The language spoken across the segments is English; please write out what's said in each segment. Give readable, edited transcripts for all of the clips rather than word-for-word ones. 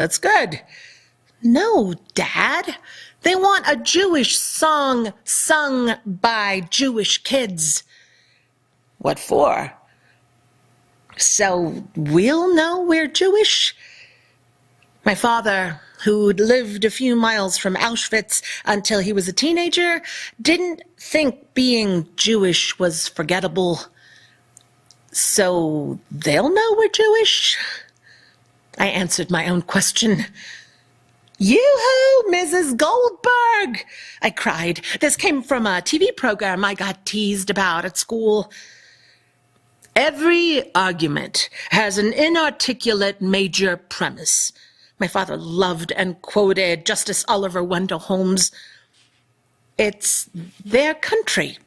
That's good. No, Dad. They want a Jewish song sung by Jewish kids. What for? So we'll know we're Jewish? My father, who'd lived a few miles from Auschwitz until he was a teenager, didn't think being Jewish was forgettable. So they'll know we're Jewish? I answered my own question. Yoo-hoo, Mrs. Goldberg! I cried. This came from a TV program I got teased about at school. Every argument has an inarticulate major premise. My father loved and quoted Justice Oliver Wendell Holmes. It's their country,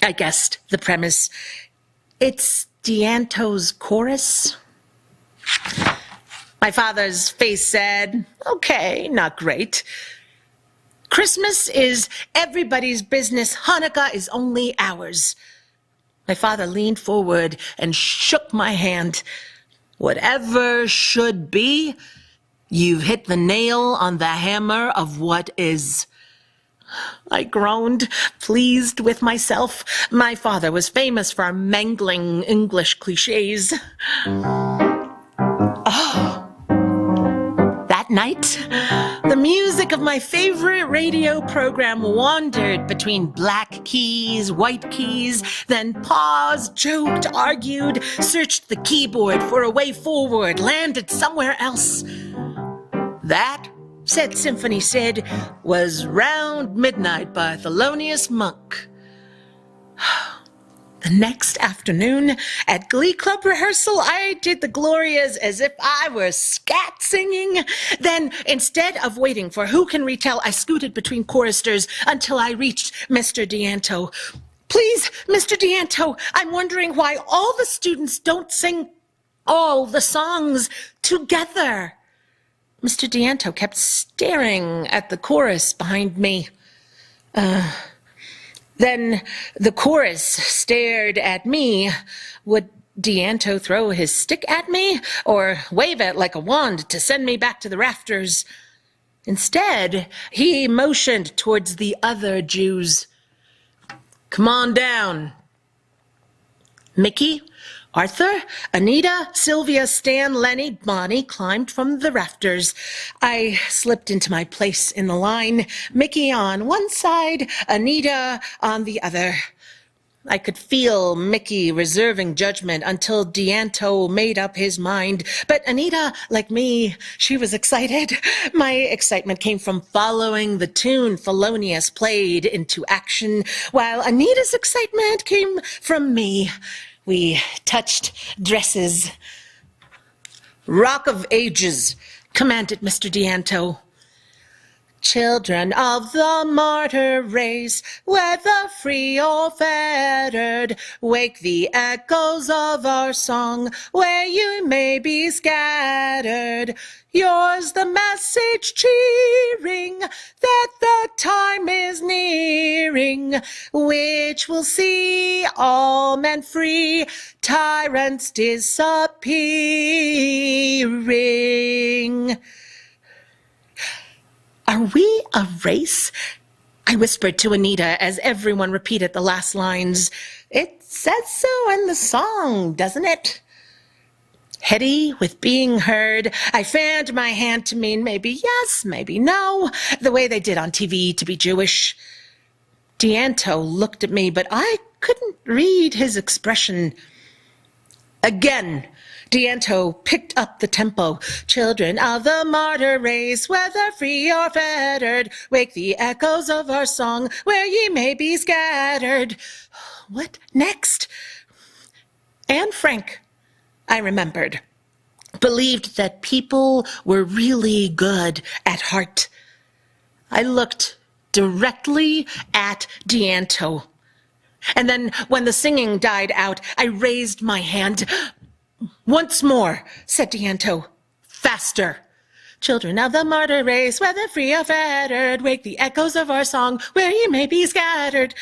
I guessed the premise. It's D'Anto's chorus. My father's face said, okay, not great. Christmas is everybody's business. Hanukkah is only ours. My father leaned forward and shook my hand. Whatever should be, you've hit the nail on the hammer of what is. I groaned, pleased with myself. My father was famous for mangling English cliches. That night, the music of my favorite radio program wandered between black keys, white keys, then paused, joked, argued, searched the keyboard for a way forward, landed somewhere else. That, said Symphony Sid, was Round Midnight by Thelonious Monk. The next afternoon, at Glee Club rehearsal, I did the Glorias as if I were scat singing. Then, instead of waiting for Who Can Retell, I scooted between choristers until I reached Mr. D'Anto. Please, Mr. D'Anto, I'm wondering why all the students don't sing all the songs together. Mr. D'Anto kept staring at the chorus behind me. Then the chorus stared at me. Would D'Anto throw his stick at me or wave it like a wand to send me back to the rafters? Instead, he motioned towards the other Jews. Come on down. Mickey, Arthur, Anita, Sylvia, Stan, Lenny, Bonnie climbed from the rafters. I slipped into my place in the line, Mickey on one side, Anita on the other. I could feel Mickey reserving judgment until D'Anto made up his mind. But Anita, like me, she was excited. My excitement came from following the tune Thelonious played into action, while Anita's excitement came from me. We touched dresses. Rock of Ages, commanded Mr. D'Anto. Children of the martyr race, whether free or fettered, wake the echoes of our song where you may be scattered. Yours the message cheering that the time is nearing, which will see all men free, tyrants disappearing. Are we a race? I whispered to Anita as everyone repeated the last lines. It says so in the song, doesn't it? Heady with being heard, I fanned my hand to mean maybe yes, maybe no, the way they did on TV to be Jewish. D'Anto looked at me, but I couldn't read his expression. Again, D'Anto picked up the tempo. Children of the martyr race, whether free or fettered, wake the echoes of our song where ye may be scattered. What next? Anne Frank, I remembered, believed that people were really good at heart. I looked directly at D'Anto. And then when the singing died out, I raised my hand. Once more, said D'Anto, faster. Children of the martyr race, whether free or fettered, wake the echoes of our song where ye may be scattered.